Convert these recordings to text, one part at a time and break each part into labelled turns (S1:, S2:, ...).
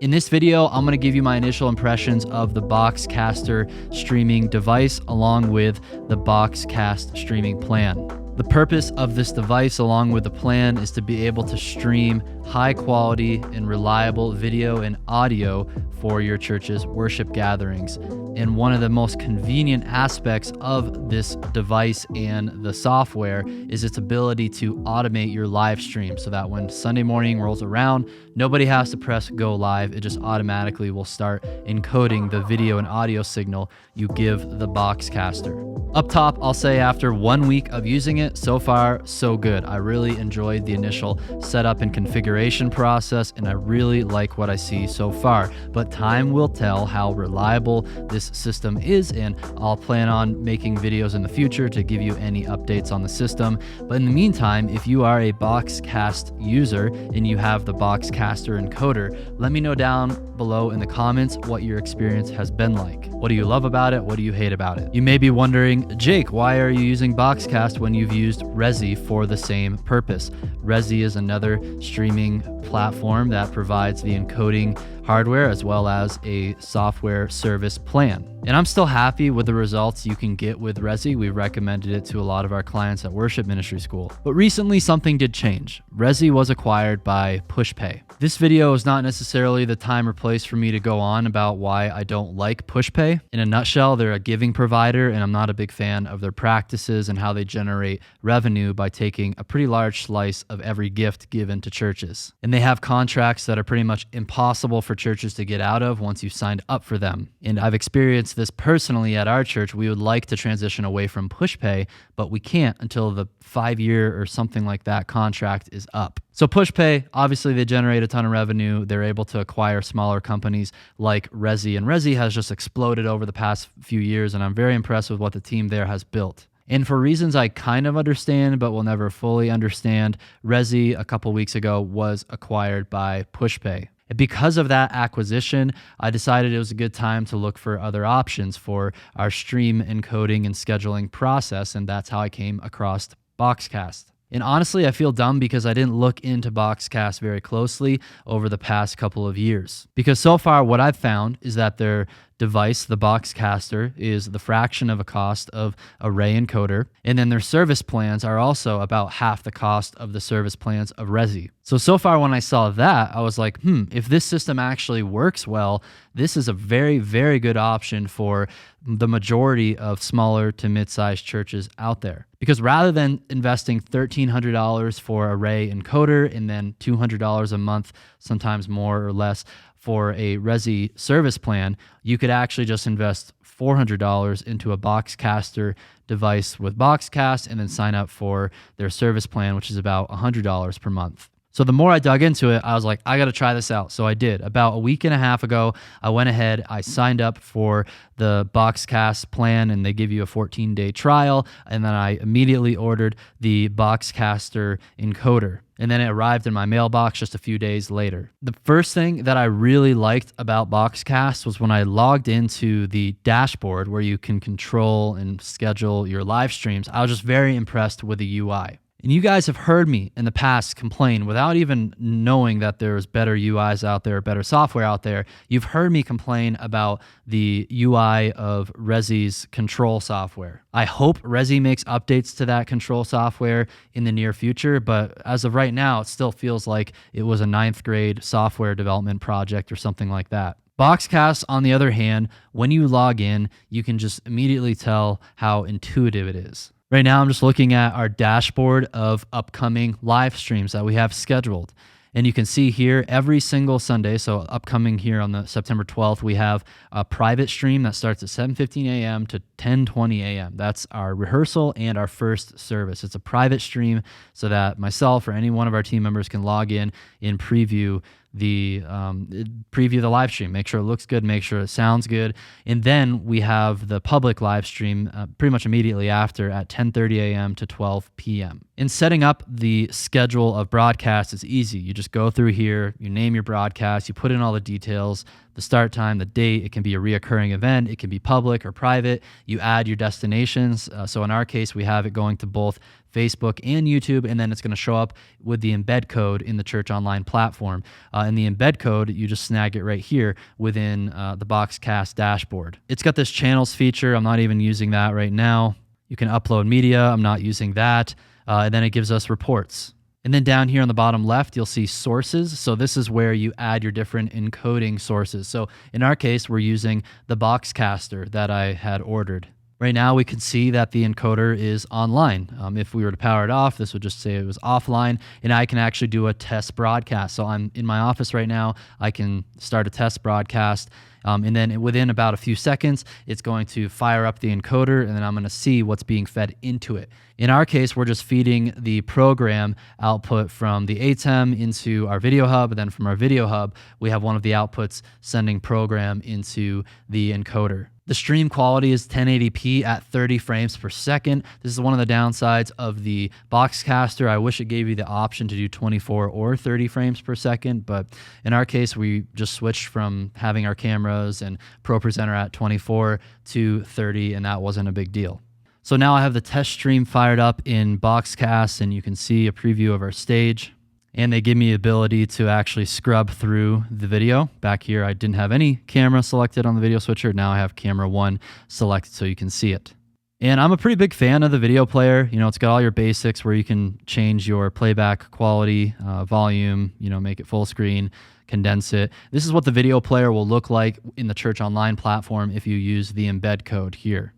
S1: In this video, I'm going to give you my initial impressions of the Boxcaster streaming device along with the Boxcast streaming plan. The purpose of this device along with the plan is to be able to stream high quality and reliable video and audio for your church's worship gatherings. And one of the most convenient aspects of this device and the software is its ability to automate your live stream so that when Sunday morning rolls around, nobody has to press go live. It just automatically will start encoding the video and audio signal you give the Boxcaster. Up top, I'll say after 1 week of using it, so far, so good. I really enjoyed the initial setup and configuration process, and I really like what I see so far. But time will tell how reliable this system is, and I'll plan on making videos in the future to give you any updates on the system. But in the meantime, if you are a Boxcast user and you have the Boxcaster encoder, let me know down below in the comments what your experience has been like. What do you love about it? What do you hate about it? You may be wondering, Jake, why are you using Boxcast when you've used Resi for the same purpose? Resi is another streaming platform that provides the encoding hardware as well as a software service plan. And I'm still happy with the results you can get with Resi. We recommended it to a lot of our clients at Worship Ministry School. But recently something did change. Resi was acquired by PushPay. This video is not necessarily the time or place for me to go on about why I don't like PushPay. In a nutshell, they're a giving provider, and I'm not a big fan of their practices and how they generate revenue by taking a pretty large slice of every gift given to churches. And they have contracts that are pretty much impossible for churches to get out of once you've signed up for them. And I've experienced this personally at our church. We would like to transition away from PushPay, but we can't until the 5-year or something like that contract is up. So PushPay, obviously they generate a ton of revenue. They're able to acquire smaller companies like Resi, and Resi has just exploded over the past few years, and I'm very impressed with what the team there has built. And for reasons I kind of understand, but will never fully understand, Resi a couple weeks ago was acquired by PushPay. And because of that acquisition, I decided it was a good time to look for other options for our stream encoding and scheduling process, and that's how I came across Boxcast. And honestly, I feel dumb because I didn't look into Boxcast very closely over the past couple of years. Because so far, what I've found is that their device, the Boxcaster, is the fraction of a cost of Array Encoder, and then their service plans are also about half the cost of the service plans of Resi. So far when I saw that, I was like, if this system actually works well, this is a very, very good option for the majority of smaller to mid-sized churches out there. Because rather than investing $1,300 for Array Encoder and then $200 a month, sometimes more or less, for a Resi service plan, you could actually just invest $400 into a Boxcaster device with Boxcast and then sign up for their service plan, which is about $100 per month. So the more I dug into it, I was like, I got to try this out. So I did. About a week and a half ago, I went ahead, I signed up for the Boxcast plan, and they give you a 14-day trial. And then I immediately ordered the Boxcaster encoder. And then it arrived in my mailbox just a few days later. The first thing that I really liked about Boxcast was when I logged into the dashboard where you can control and schedule your live streams. I was just very impressed with the UI. And you guys have heard me in the past complain without even knowing that there's better UIs out there, better software out there. You've heard me complain about the UI of Resi's control software. I hope Resi makes updates to that control software in the near future, but as of right now, it still feels like it was a 9th grade software development project or something like that. Boxcast, on the other hand, when you log in, you can just immediately tell how intuitive it is. Right now, I'm just looking at our dashboard of upcoming live streams that we have scheduled. And you can see here every single Sunday, so upcoming here on the September 12th, we have a private stream that starts at 7:15 a.m. to 10:20 a.m. That's our rehearsal and our first service. It's a private stream so that myself or any one of our team members can log in and preview the live stream, make sure it looks good, make sure it sounds good. And then we have the public live stream pretty much immediately after at 10:30 a.m. to 12 p.m. In setting up the schedule of broadcasts, it's easy. You just go through here, you name your broadcast, you put in all the details, the start time, the date. It can be a reoccurring event. It can be public or private. You add your destinations. So in our case, we have it going to both Facebook, and YouTube, and then it's going to show up with the embed code in the Church Online platform. And the embed code, you just snag it right here within the Boxcast dashboard. It's got this channels feature. I'm not even using that right now. You can upload media. I'm not using that. And then it gives us reports. And then down here on the bottom left, you'll see sources. So this is where you add your different encoding sources. So in our case, we're using the Boxcaster that I had ordered. Right now, we can see that the encoder is online. If we were to power it off, this would just say it was offline, and I can actually do a test broadcast. So I'm in my office right now. I can start a test broadcast, and then within about a few seconds, it's going to fire up the encoder, and then I'm going to see what's being fed into it. In our case, we're just feeding the program output from the ATEM into our video hub, and then from our video hub, we have one of the outputs sending program into the encoder. The stream quality is 1080p at 30 frames per second. This is one of the downsides of the Boxcaster. I wish it gave you the option to do 24 or 30 frames per second, but in our case, we just switched from having our cameras and ProPresenter at 24 to 30, and that wasn't a big deal. So now I have the test stream fired up in Boxcast, and you can see a preview of our stage. And they give me the ability to actually scrub through the video. Back here, I didn't have any camera selected on the video switcher. Now I have camera 1 selected so you can see it. And I'm a pretty big fan of the video player. You know, it's got all your basics where you can change your playback quality, volume, you know, make it full screen, condense it. This is what the video player will look like in the Church Online platform if you use the embed code here.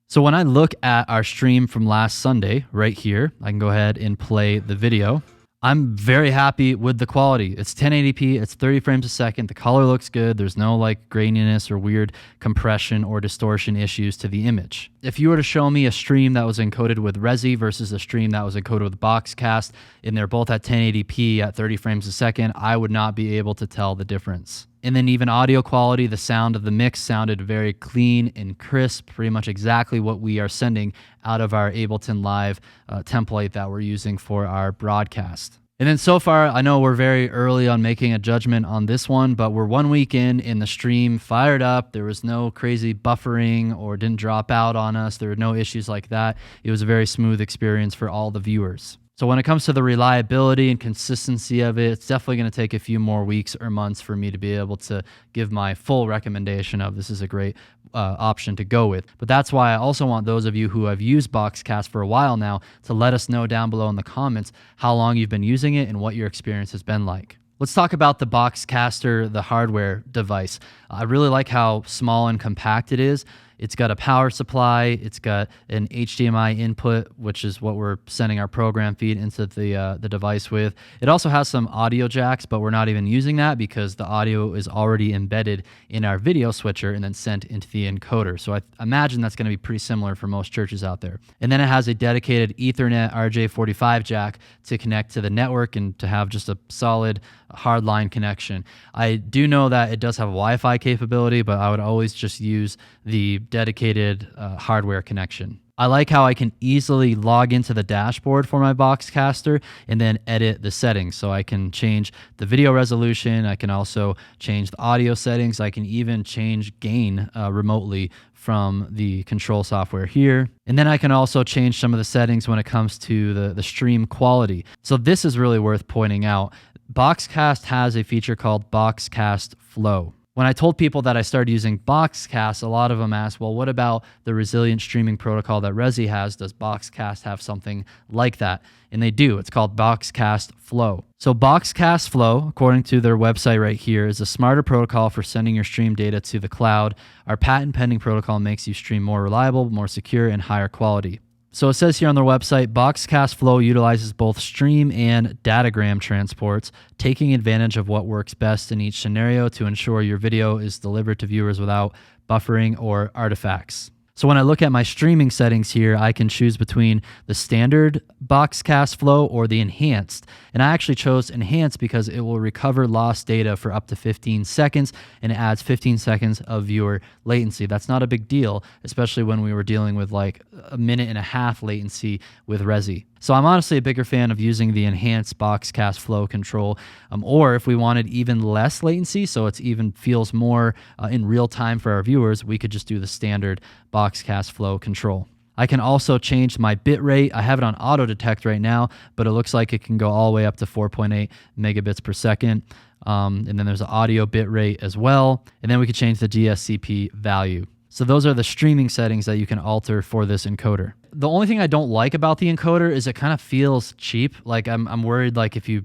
S1: So when I look at our stream from last Sunday right here, I can go ahead and play the video. I'm very happy with the quality. It's 1080p, it's 30 frames a second. The color looks good. There's no like graininess or weird compression or distortion issues to the image. If you were to show me a stream that was encoded with Resi versus a stream that was encoded with Boxcast, and they're both at 1080p at 30 frames a second, I would not be able to tell the difference. And then even audio quality, the sound of the mix sounded very clean and crisp, pretty much exactly what we are sending out of our Ableton Live template that we're using for our broadcast. And then so far, I know we're very early on making a judgment on this one, but we're 1 week in the stream fired up. There was no crazy buffering or didn't drop out on us. There were no issues like that. It was a very smooth experience for all the viewers. So when it comes to the reliability and consistency of it, it's definitely going to take a few more weeks or months for me to be able to give my full recommendation of this is a great option to go with. But that's why I also want those of you who have used Boxcast for a while now to let us know down below in the comments how long you've been using it and what your experience has been like. Let's talk about the Boxcaster, the hardware device. I really like how small and compact it is. It's got a power supply. It's got an HDMI input, which is what we're sending our program feed into the device with. It also has some audio jacks, but we're not even using that because the audio is already embedded in our video switcher and then sent into the encoder. So I imagine that's going to be pretty similar for most churches out there. And then it has a dedicated Ethernet RJ45 jack to connect to the network and to have just a solid hardline connection. I do know that it does have Wi-Fi capability, but I would always just use the dedicated hardware connection. I like how I can easily log into the dashboard for my Boxcaster and then edit the settings. So I can change the video resolution. I can also change the audio settings. I can even change gain remotely from the control software here. And then I can also change some of the settings when it comes to the stream quality. So this is really worth pointing out. Boxcast has a feature called Boxcast Flow. When I told people that I started using Boxcast, a lot of them asked, well, what about the resilient streaming protocol that Resi has? Does Boxcast have something like that? And they do. It's called Boxcast Flow. So Boxcast Flow, according to their website right here, is a smarter protocol for sending your stream data to the cloud. Our patent-pending protocol makes you stream more reliable, more secure, and higher quality. So it says here on their website, Boxcast Flow utilizes both stream and datagram transports, taking advantage of what works best in each scenario to ensure your video is delivered to viewers without buffering or artifacts. So when I look at my streaming settings here, I can choose between the standard Boxcast Flow or the enhanced. And I actually chose enhanced because it will recover lost data for up to 15 seconds and it adds 15 seconds of viewer latency. That's not a big deal, especially when we were dealing with like a minute and a half latency with Resi. So I'm honestly a bigger fan of using the enhanced Boxcast Flow control, or if we wanted even less latency, so it even feels more in real time for our viewers, we could just do the standard Boxcast Flow control. I can also change my bit rate. I have it on auto detect right now, but it looks like it can go all the way up to 4.8 megabits per second. And then there's an audio bit rate as well. And then we can change the DSCP value. So those are the streaming settings that you can alter for this encoder. The only thing I don't like about the encoder is it kind of feels cheap. Like I'm worried like if you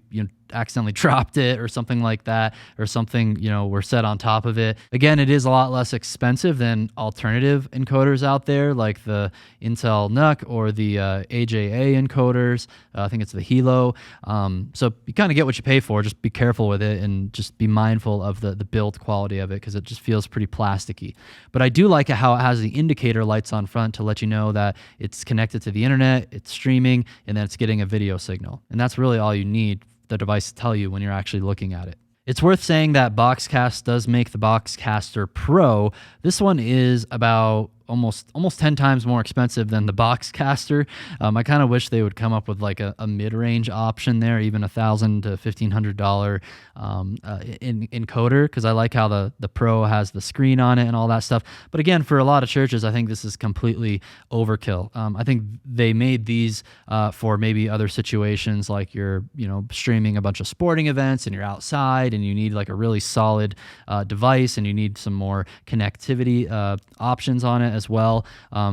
S1: accidentally dropped it or something like that, or something, were set on top of it. Again, it is a lot less expensive than alternative encoders out there, like the Intel NUC or the AJA encoders. I think it's the Hilo. So you kind of get what you pay for. Just be careful with it and just be mindful of the build quality of it, because it just feels pretty plasticky. But I do like how it has the indicator lights on front to let you know that it's connected to the internet, it's streaming, and then it's getting a video signal. And that's really all you need the device to tell you when you're actually looking at it. It's worth saying that Boxcast does make the Boxcaster Pro. This one is about almost 10 times more expensive than the Boxcaster. I kind of wish they would come up with like a mid-range option there, even $1,000 to $1,500 encoder, because I like how the Pro has the screen on it and all that stuff. But again, for a lot of churches, I think this is completely overkill. I think they made these for maybe other situations, like you're streaming a bunch of sporting events and you're outside and you need like a really solid device and you need some more connectivity options on it as well,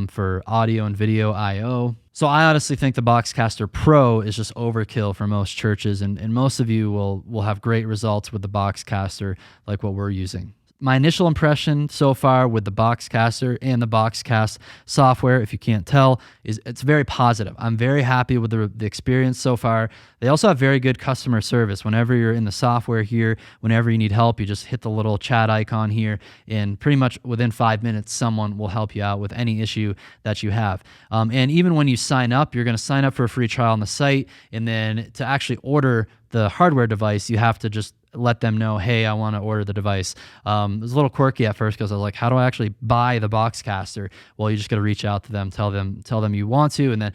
S1: for audio and video I/O. So I honestly think the Boxcaster Pro is just overkill for most churches, and most of you will have great results with the Boxcaster like what we're using. My initial impression so far with the Boxcaster and the Boxcast software, if you can't tell, is it's very positive. I'm very happy with the experience so far. They also have very good customer service. Whenever you're in the software here, whenever you need help, you just hit the little chat icon here, and pretty much within 5 minutes, someone will help you out with any issue that you have. And even when you sign up, you're going to sign up for a free trial on the site, and then to actually order the hardware device, you have to just let them know, hey, I want to order the device. It was a little quirky at first because I was like, how do I actually buy the Boxcaster? Well, you just got to reach out to them, tell them you want to, and then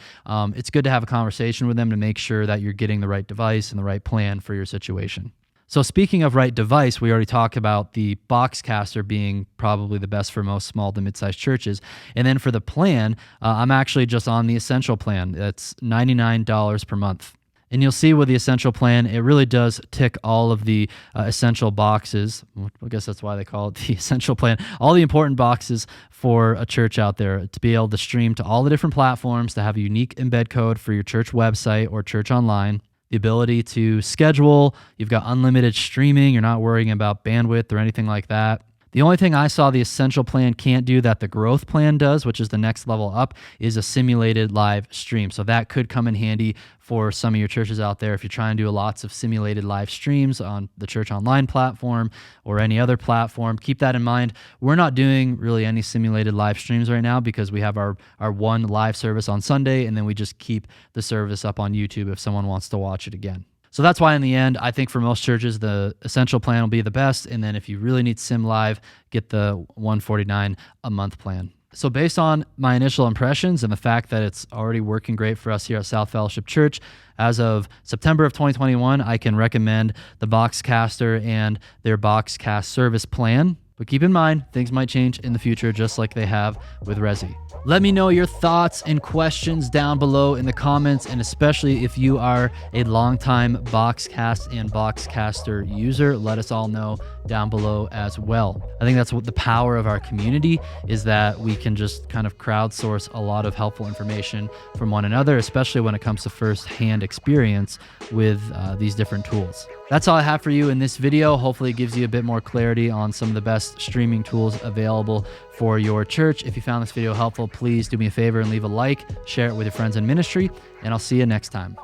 S1: it's good to have a conversation with them to make sure that you're getting the right device and the right plan for your situation. So speaking of right device, we already talked about the Boxcaster being probably the best for most small to mid-sized churches. And then for the plan, I'm actually just on the Essential plan. That's $99 per month. And you'll see with the Essential plan, it really does tick all of the essential boxes. I guess that's why they call it the Essential plan. All the important boxes for a church out there, to be able to stream to all the different platforms, to have a unique embed code for your church website or church online, the ability to schedule. You've got unlimited streaming. You're not worrying about bandwidth or anything like that. The only thing I saw the Essential plan can't do that the Growth plan does, which is the next level up, is a simulated live stream. So that could come in handy for some of your churches out there if you're trying to do lots of simulated live streams on the Church Online platform or any other platform. Keep that in mind. We're not doing really any simulated live streams right now because we have our one live service on Sunday, and then we just keep the service up on YouTube if someone wants to watch it again. So that's why in the end, I think for most churches, the Essential plan will be the best. And then if you really need Sim Live, get the $149 a month plan. So based on my initial impressions and the fact that it's already working great for us here at South Fellowship Church, as of September of 2021, I can recommend the Boxcaster and their Boxcast service plan. But keep in mind, things might change in the future, just like they have with Resi. Let me know your thoughts and questions down below in the comments, and especially if you are a longtime Boxcast and Boxcaster user, let us all know down below as well. I think that's what the power of our community is, that we can just kind of crowdsource a lot of helpful information from one another, especially when it comes to first-hand experience with these different tools. That's all I have for you in this video. Hopefully it gives you a bit more clarity on some of the best streaming tools available for your church. If you found this video helpful, please do me a favor and leave a like, share it with your friends in ministry, and I'll see you next time.